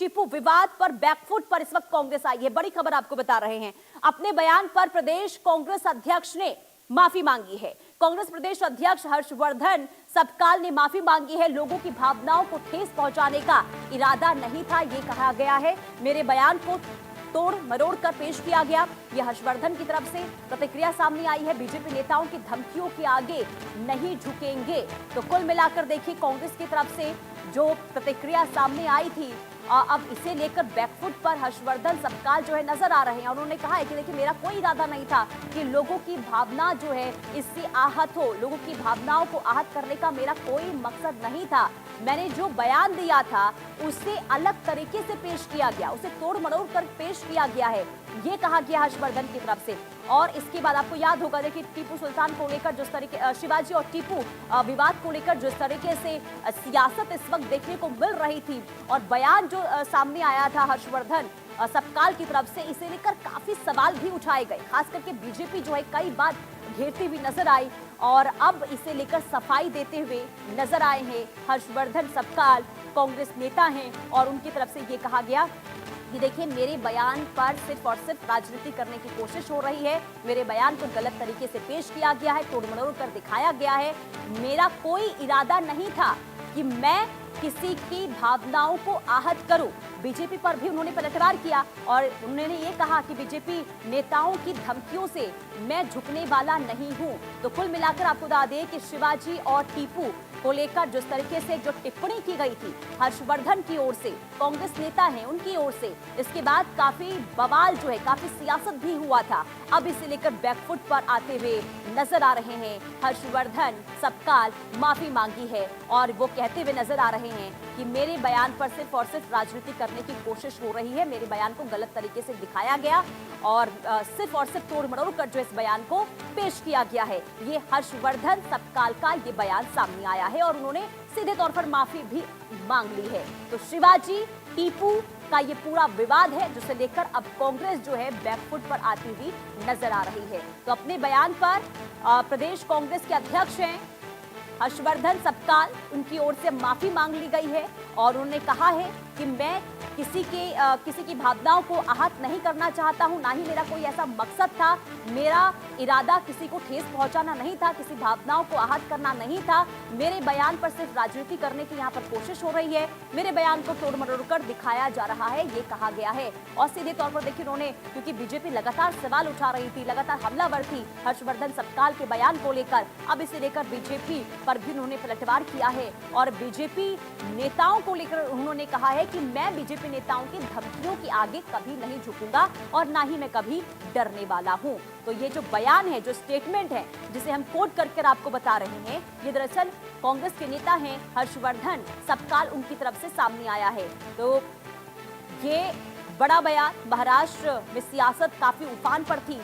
टीपू विवाद पर बैकफुट पर इस वक्त कांग्रेस आई है। बड़ी खबर आपको बता रहे हैं। अपने बयान पर प्रदेश कांग्रेस अध्यक्ष ने माफी मांगी है। कांग्रेस प्रदेश अध्यक्ष हर्षवर्धन सबकाल ने माफी मांगी है। लोगों की भावनाओं को ठेस पहुंचाने का इरादा नहीं था, ये कहा गया है। मेरे बयान को तोड़ मरोड़ कर पेश किया गया। यह हर्षवर्धन की तरफ से प्रतिक्रिया सामने आई है। बीजेपी नेताओं की धमकियों के आगे नहीं झुकेंगे। तो कुल मिलाकर देखिए, कांग्रेस की तरफ से जो प्रतिक्रिया सामने आई थी, अब इसे लेकर बैकफुट पर हर्षवर्धन सबकाल जो है नजर आ रहे हैं। उन्होंने कहा है कि देखिए, मेरा कोई इरादा नहीं था कि लोगों की भावना जो है इससे आहत हो। लोगों की भावनाओं को आहत करने का मेरा कोई मकसद नहीं था। मैंने जो बयान दिया था उसे अलग तरीके से पेश किया गया, उसे तोड़ मरोड़ कर पेश किया गया है, ये कहा गया हर्षवर्धन की तरफ से। और इसके बाद आपको याद होगा, देखिए, टीपू सुल्तान को लेकर जिस तरीके शिवाजी और टीपू विवाद को लेकर जिस तरीके से सियासत इस वक्त देखने को मिल रही थी और बयान जो सामने आया था हर्षवर्धन सबकाल की तरफ से, इसे लेकर काफी सवाल भी उठाए गए। खास करके बीजेपी जो है कई बार घेरती हुई नजर आई और अब इसे लेकर सफाई देते हुए नजर आए हैं हर्षवर्धन सबकाल। कांग्रेस नेता हैं और उनकी तरफ से ये कहा गया कि देखिए, मेरे बयान पर सिर्फ और सिर्फ राजनीति करने की कोशिश हो रही है। मेरे बयान को गलत तरीके से पेश किया गया है, तोड़ मरोड़ कर दिखाया गया है। मेरा कोई इरादा नहीं था कि मैं किसी की भावनाओं को आहत करूं। बीजेपी पर भी उन्होंने पलटवार किया और उन्होंने ये कहा कि बीजेपी नेताओं की धमकियों से मैं झुकने वाला नहीं हूं। तो कुल मिलाकर आपको बता दें कि शिवाजी और टीपू को लेकर जिस तरीके से जो टिप्पणी की गई थी हर्षवर्धन की ओर से, कांग्रेस नेता हैं उनकी ओर से, इसके बाद काफी बवाल जो है, काफी सियासत भी हुआ था। अब इसे लेकर बैकफुट पर आते हुए नजर आ रहे हैं हर्षवर्धन सबकाल। माफी मांगी है और वो कहते हुए नजर आ रहे हैं कि मेरे बयान पर सिर्फ और सिर्फ राजनीति करने की कोशिश हो रही है। मेरे बयान को गलत तरीके से दिखाया गया और सिर्फ और सिर्फ तोड़ मरोड़ कर जो इस बयान को पेश किया गया है। ये हर्षवर्धन सबकाल का ये बयान सामने आया है और उन्होंने सीधे तौर पर माफी भी मांग ली है। तो शिवाजी टीपू का ये पूरा विवाद है जिसे लेकर अब कांग्रेस जो है बैकफुट पर आती हुई नजर आ रही है। तो अपने बयान पर प्रदेश कांग्रेस के अध्यक्ष हैं हर्षवर्धन सबकाल, उनकी ओर से माफी मांग ली गई है और उन्होंने कहा है कि मैं किसी की भावनाओं को आहत नहीं करना चाहता हूं, ना ही मेरा कोई ऐसा मकसद था। मेरा इरादा किसी को ठेस पहुंचाना नहीं था, किसी भावनाओं को आहत करना नहीं था। मेरे बयान पर सिर्फ राजनीति करने की यहां पर कोशिश हो रही है। मेरे बयान को तोड़ मरोड़ कर दिखाया जा रहा है, ये कहा गया है। और सीधे तौर पर देखिए, उन्होंने, क्योंकि बीजेपी लगातार सवाल उठा रही थी, लगातार हमलावर थी हर्षवर्धन सबकाल के बयान को लेकर, अब इसे लेकर बीजेपी पर भी उन्होंने पलटवार किया है और बीजेपी नेताओं को लेकर उन्होंने कहा है कि मैं बीजेपी नेताओं की धमकियों के आगे कभी नहीं झुकूंगा और ना ही मैं कभी डरने वाला हूं। तो ये जो बयान है, जो स्टेटमेंट है, जिसे हम कोट करके आपको बता रहे हैं, ये दरअसल कांग्रेस के नेता हैं हर्षवर्धन सबकाल, उनकी तरफ से सामने आया है। तो ये बड़ा बयान, महाराष्ट्र में सियासत काफी उफान पर थी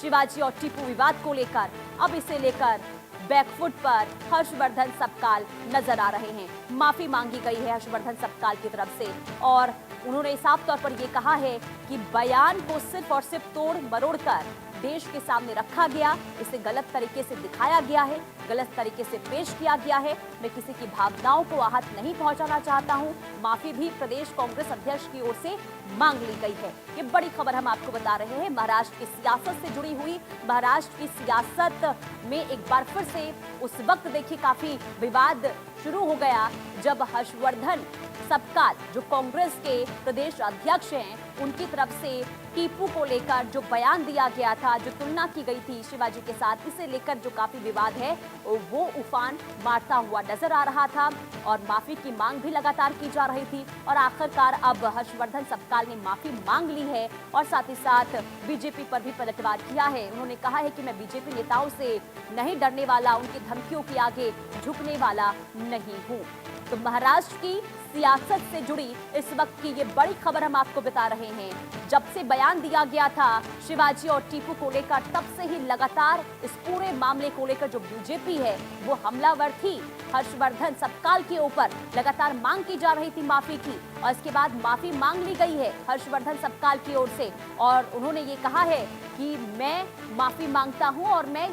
शिवाजी और टीपू विवाद को लेकर, अब इसे लेकर बैकफुट पर हर्षवर्धन सबकाल नजर आ रहे हैं। माफी मांगी गई है हर्षवर्धन सबकाल की तरफ से और उन्होंने साफ तौर पर यह कहा है कि बयान को सिर्फ और सिर्फ तोड़ मरोड़ कर देश के सामने रखा गया, इसे गलत तरीके से दिखाया गया है, गलत तरीके से पेश किया गया है। मैं किसी की भावनाओं को आहत नहीं पहुंचाना चाहता हूं। माफी भी प्रदेश कांग्रेस अध्यक्ष की ओर से मांग ली गई है। ये बड़ी खबर हम आपको बता रहे हैं, महाराष्ट्र की सियासत से जुड़ी हुई। महाराष्ट्र की सियासत में एक बार फिर से उस वक्त देखिए काफी विवाद शुरू हो गया जब हर्षवर्धन सबकाल, जो कांग्रेस के प्रदेश अध्यक्ष हैं, उनकी तरफ से टीपू को लेकर जो बयान दिया गया था, जो तुलना की गई थी शिवाजी के साथ, इसे लेकर जो काफी विवाद है वो उफान मारता हुआ नजर आ रहा था और माफी की मांग भी लगातार की जा रही थी। और आखिरकार अब हर्षवर्धन सबकाल ने माफी मांग ली है और साथ ही साथ बीजेपी पर भी पलटवार किया है। उन्होंने कहा है कि मैं बीजेपी नेताओं से नहीं डरने वाला, उनकी धमकियों के आगे झुकने वाला नहीं हूं। तो महाराष्ट्र की सियासत से जुड़ी इस वक्त की ये बड़ी खबर हम आपको बता रहे हैं। जब से बयान दिया गया था शिवाजी और टीपू को लेकर, तब से ही लगातार इस पूरे मामले को लेकर जो बीजेपी है वो हमलावर थी हर्षवर्धन सबकाल के ऊपर। लगातार मांग की जा रही थी माफी की और इसके बाद माफी मांग ली गई है हर्षवर्धन सबकाल की ओर से और उन्होंने ये कहा है कि मैं माफी मांगता हूं और मैं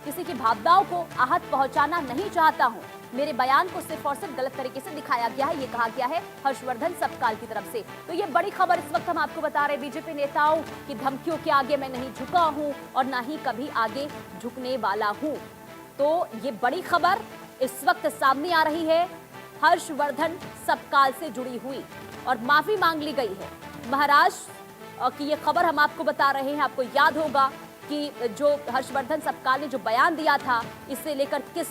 किसी की भावनाओं को आहत पहुंचाना नहीं चाहता हूं। मेरे बयान को सिर्फ और सिर्फ गलत तरीके से दिखाया गया है, ये कहा गया है हर्षवर्धन सबकाल की तरफ से। तो ये बड़ी खबर इस वक्त हम आपको बता रहे हैं, बीजेपी नेताओं की धमकियों के आगे मैं नहीं झुका हूं और ना ही कभी आगे झुकने वाला हूं। तो ये बड़ी खबर इस वक्त सामने आ रही है, हर्षवर्धन सबकाल से जुड़ी हुई और माफी मांग ली गई है। महाराष्ट्र की ये खबर हम आपको बता रहे हैं। आपको याद होगा कि जो हर्षवर्धन सबकाल ने जो बयान दिया था, इससे लेकर किस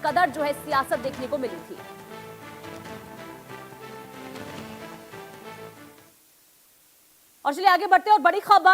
कदर जो है सियासत देखने को मिली थी। और चलिए आगे बढ़ते हैं और बड़ी खबर